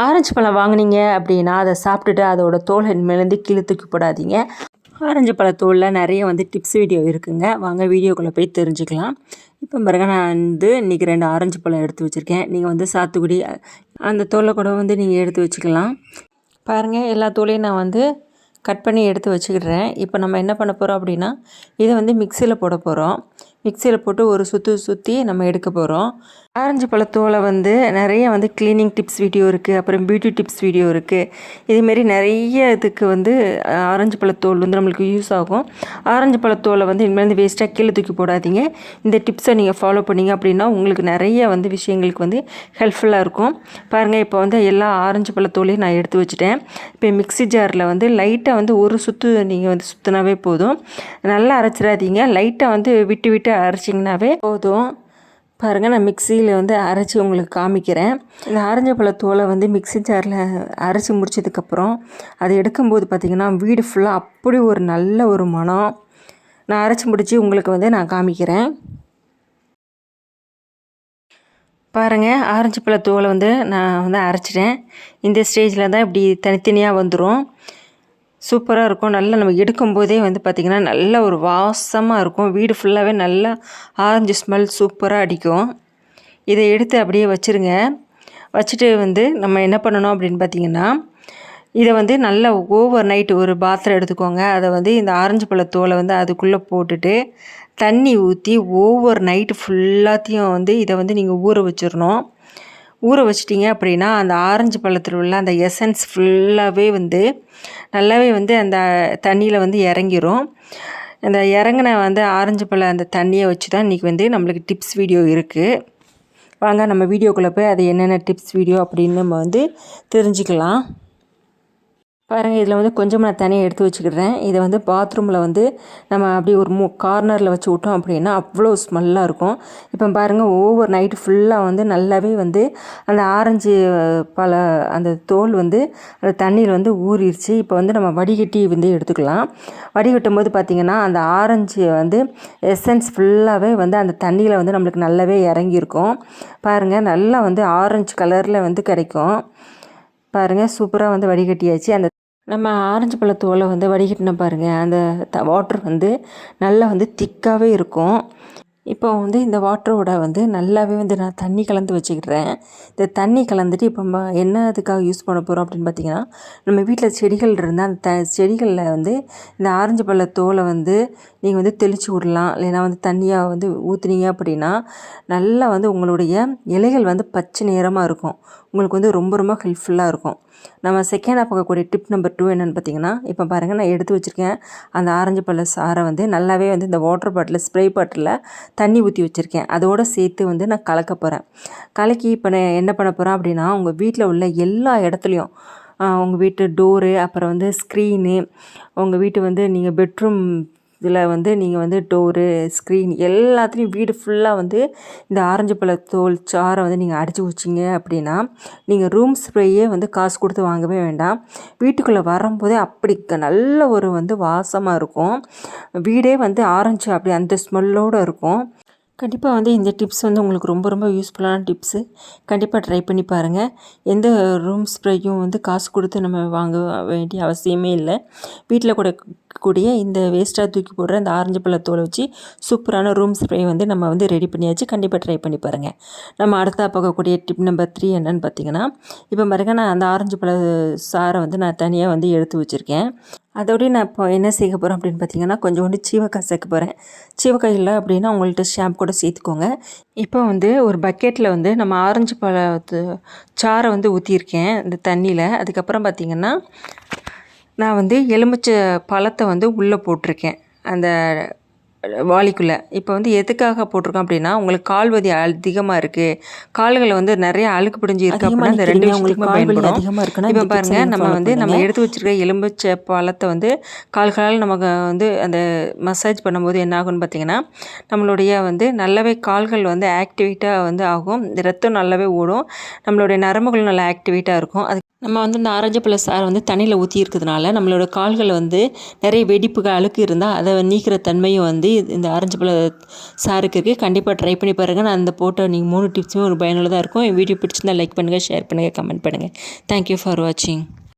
Orange பழம் வாங்குனீங்க அப்படின்னா அதை சாப்பிட்டுட்டு அதோட தோல் மேலேருந்து கீழே தூக்கி போடாதீங்க. ஆரஞ்சு பழத்தோலில் நிறைய டிப்ஸ் வீடியோ இருக்குங்க. வாங்க வீடியோக்குள்ளே போய் தெரிஞ்சுக்கலாம். இப்போ பாருங்க, நான் இன்றைக்கி 2 ஆரஞ்சு பழம் எடுத்து வச்சுருக்கேன். நீங்கள் சாத்துக்குடி அந்த தோலை கூட நீங்கள் எடுத்து வச்சுக்கலாம். பாருங்கள், எல்லா தோலையும் நான் கட் பண்ணி எடுத்து வச்சுக்கிடுறேன். இப்போ நம்ம என்ன பண்ண போகிறோம் அப்படின்னா, இதை மிக்சியில் போட போகிறோம். மிக்சியில் போட்டு ஒரு சுற்றி நம்ம எடுக்க போகிறோம். ஆரஞ்சு பழத்தோலை நிறைய க்ளீனிங் டிப்ஸ் வீடியோ இருக்குது, அப்புறம் பியூட்டி டிப்ஸ் வீடியோ இருக்குது. இதுமாரி நிறைய இதுக்கு ஆரஞ்சு பழத்தோல் நம்மளுக்கு யூஸ் ஆகும். ஆரஞ்சு பழத்தோலை இனிமேல் வேஸ்ட்டாக கீழே தூக்கி போடாதீங்க. இந்த டிப்ஸை நீங்கள் ஃபாலோ பண்ணிங்க அப்படின்னா உங்களுக்கு நிறைய விஷயங்களுக்கு ஹெல்ப்ஃபுல்லாக இருக்கும். பாருங்கள், இப்போ எல்லா ஆரஞ்சு பழத்தோலையும் நான் எடுத்து வச்சுட்டேன். இப்போ மிக்ஸி ஜாரில் லைட்டாக ஒரு சுற்று நீங்கள் சுற்றினாவே போதும். நல்லா அரைச்சிடாதீங்க, லைட்டாக விட்டு விட்டு அரைச்சிங்கனாவே போதும். பாருங்கள், நான் மிக்சியில் அரைச்சி உங்களுக்கு காமிக்கிறேன். இந்த ஆரஞ்சு பழத்தோலை மிக்ஸி ஜாரில் அரைச்சி முடிச்சதுக்கப்புறம் அதை எடுக்கும்போது பார்த்திங்கன்னா வீடு ஃபுல்லாக அப்படி ஒரு நல்ல ஒரு மனம். நான் அரைச்சி முடித்து உங்களுக்கு நான் காமிக்கிறேன். பாருங்கள், ஆரஞ்சு பழத்தோலை நான் அரைச்சிட்டேன். இந்த ஸ்டேஜில் தான் இப்படி தனித்தனியாக வந்துடும். சூப்பராக இருக்கும். நல்லா நம்ம எடுக்கும்போதே பார்த்திங்கன்னா நல்ல ஒரு வாசமாக இருக்கும். வீடு ஃபுல்லாகவே நல்லா ஆரஞ்சு ஸ்மெல் சூப்பராக அடிக்கும். இதை எடுத்து அப்படியே வச்சுருங்க. வச்சுட்டு நம்ம என்ன பண்ணணும் அப்படின்னு பார்த்திங்கன்னா, இதை நல்லா ஓவர் நைட்டு ஒரு பாத்திரம் எடுத்துக்கோங்க. அதை இந்த ஆரஞ்சு பழத்தோலை அதுக்குள்ளே போட்டுட்டு தண்ணி ஊற்றி ஓவர் நைட்டு ஃபுல்லாத்தையும் இதை நீங்கள் ஊற வச்சிடணும். ஊற வச்சிட்டிங்க அப்படின்னா அந்த ஆரஞ்சு பழத்தில் உள்ள அந்த எசன்ஸ் ஃபுல்லாகவே நல்லாவே அந்த தண்ணியில் இறங்கிரும். அந்த இறங்கின ஆரஞ்சு பழம் அந்த தண்ணியை வச்சு தான் இன்றைக்கி நம்மளுக்கு டிப்ஸ் வீடியோ இருக்குது. வாங்க நம்ம வீடியோக்குள்ளே போய் அது என்னென்ன டிப்ஸ் வீடியோ அப்படின்னு நம்ம தெரிஞ்சுக்கலாம். பாருங்கள், இதில் கொஞ்சம் நான் தனியாக எடுத்து வச்சுக்கிறேன். இதை பாத்ரூமில் நம்ம அப்படியே ஒரு கார்னரில் வச்சு விட்டோம் அப்படின்னா அவ்வளோ ஸ்மெல்லாக இருக்கும். இப்போ பாருங்கள், ஓவர் நைட்டு ஃபுல்லாக நல்லாவே அந்த ஆரஞ்சு பழ அந்த தோல் அந்த தண்ணீர் ஊறிடுச்சு. இப்போ நம்ம வடிகட்டி எடுத்துக்கலாம். வடிகட்டும் போது பார்த்திங்கன்னா அந்த ஆரஞ்சு எசன்ஸ் ஃபுல்லாகவே அந்த தண்ணியில் நம்மளுக்கு நல்லாவே இறங்கியிருக்கும். பாருங்கள், நல்லா ஆரஞ்சு கலரில் கிடைக்கும். பாருங்கள், சூப்பராக வடிகட்டியாச்சு. அந்த நம்ம ஆரஞ்சு பழத்தோலை வடிகட்டின பாருங்கள், அந்த வாட்டர் நல்லா திக்காகவே இருக்கும். இப்போ இந்த வாட்டரோட நல்லாவே நான் தண்ணி கலந்து வச்சுக்கிறேன். இந்த தண்ணி கலந்துட்டு இப்போ என்ன அதுக்காக யூஸ் பண்ண போகிறோம் அப்படின்னு பார்த்திங்கன்னா, நம்ம வீட்டில் செடிகள் இருந்தால் அந்த செடிகளில் இந்த ஆரஞ்சு பழத்தோலை நீங்கள் தெளித்து விடலாம். இல்லைன்னா தண்ணியாக ஊற்றுனீங்க அப்படின்னா நல்லா உங்களுடைய இலைகள் பச்சை நிறமாக இருக்கும். உங்களுக்கு ரொம்ப ரொம்ப ஹெல்ப்ஃபுல்லாக இருக்கும். நம்ம செகண்டாக பார்க்கக்கூடிய டிப் நம்பர் 2 என்னென்னு பார்த்தீங்கன்னா, இப்போ பாருங்கள், நான் எடுத்து வச்சுருக்கேன் அந்த ஆரஞ்சு பழ சாரை நல்லாவே இந்த வாட்டர் பாட்டில் ஸ்ப்ரே பாட்டிலில் தண்ணி ஊற்றி வச்சுருக்கேன். அதோடு சேர்த்து நான் கலக்க போகிறேன். கலக்கி இப்போ நான் என்ன பண்ண போகிறேன் அப்படின்னா, உங்கள் வீட்டில் உள்ள எல்லா இடத்துலையும் உங்கள் வீட்டு டோரு, அப்புறம் ஸ்க்ரீனு, உங்கள் வீட்டு நீங்கள் பெட்ரூம் இதில் நீங்கள் டோரு, ஸ்க்ரீன் எல்லாத்துலேயும் வீடு ஃபுல்லாக இந்த ஆரஞ்சு பழத்தோல் சாரை நீங்கள் அடித்து வச்சிங்க அப்படின்னா நீங்கள் ரூம் ஸ்ப்ரேயே காசு கொடுத்து வாங்கவே வேண்டாம். வீட்டுக்குள்ளே வரும்போதே அப்படி நல்ல ஒரு வாசமாக இருக்கும். வீடே ஆரஞ்சு அப்படி அந்த ஸ்மெல்லோடு இருக்கும். கண்டிப்பாக இந்த டிப்ஸ் உங்களுக்கு ரொம்ப ரொம்ப யூஸ்ஃபுல்லான டிப்ஸு. கண்டிப்பாக ட்ரை பண்ணி பாருங்கள். எந்த ரூம் ஸ்ப்ரேயும் காசு கொடுத்து நம்ம வாங்க வேண்டிய அவசியமே இல்லை. வீட்டில் கூடிய இந்த வேஸ்ட்டாக தூக்கி போடுற இந்த ஆரஞ்சு பழத்தோலை வச்சு சூப்பரான ரூம் ஸ்ப்ரே நம்ம ரெடி பண்ணியாச்சு. கண்டிப்பாக ட்ரை பண்ணி பாருங்கள். நம்ம அடுத்த பார்க்கக்கூடிய டிப் நம்பர் 3 என்னென்னு பார்த்தீங்கன்னா, இப்போ பாருங்க, நான் அந்த ஆரஞ்சு பழ சாரை நான் தனியாக எடுத்து வச்சுருக்கேன். அதோடய நான் இப்போ என்ன செய்ய போகிறேன் அப்படின்னு பார்த்தீங்கன்னா, கொஞ்சோண்டு சீவக்காய் சேர்க்க போகிறேன். சீவக்காய் இல்லை அப்படின்னா உங்கள்கிட்ட ஷாம்பு கூட சேர்த்துக்கோங்க. இப்போ ஒரு பக்கெட்டில் நம்ம ஆரஞ்சு பழத்து சாரை ஊற்றியிருக்கேன் இந்த தண்ணியில். அதுக்கப்புறம் பார்த்திங்கன்னா, நான் எலுமிச்சை பழத்தை உள்ளே போட்டிருக்கேன் அந்த வாளிக்குள்ளே. இப்போ எதுக்காக போட்டிருக்கோம் அப்படின்னா, உங்களுக்கு கால்வலி அதிகமாக இருக்குது, கால்களில் நிறைய அழுக்கு பிடிஞ்சி இருக்குது அப்படின்னா இந்த 2 விஷயத்துக்குமே பயன்படும். இப்போ பாருங்கள், நம்ம எடுத்து வச்சுருக்க எலுமிச்சை பழத்தை கால்களால் நமக்கு அந்த மசாஜ் பண்ணும்போது என்ன ஆகும்னு பார்த்திங்கன்னா, நம்மளுடைய நல்லாவே கால்கள் ஆக்டிவேட்டாக ஆகும். ரத்தம் நல்லாவே ஓடும், நம்மளுடைய நரம்புகள் நல்லா ஆக்டிவேட்டாக இருக்கும். அது நம்ம இந்த ஆரஞ்சு பழ சாறு தண்ணியில் ஊற்றி இருக்கிறதுனால நம்மளோட கால்கள் நிறைய வெடிப்புகள் அழுக்கு இருந்தால் அதை நீக்கிற தன்மையும் இந்த ஆரஞ்சு பழ சாருக்கு இருக்குது. கண்டிப்பாக ட்ரை பண்ணி பாருங்கள். நான் அந்த போட்ட நீங்கள் 3 டிப்ஸுமே ஒரு பயனுள்ளதாக இருக்கும். என் வீடியோ பிடிச்சிருந்தால் லைக் பண்ணுங்கள், ஷேர் பண்ணுங்கள், கமெண்ட் பண்ணுங்கள். தேங்க்யூ ஃபார் வாட்சிங்.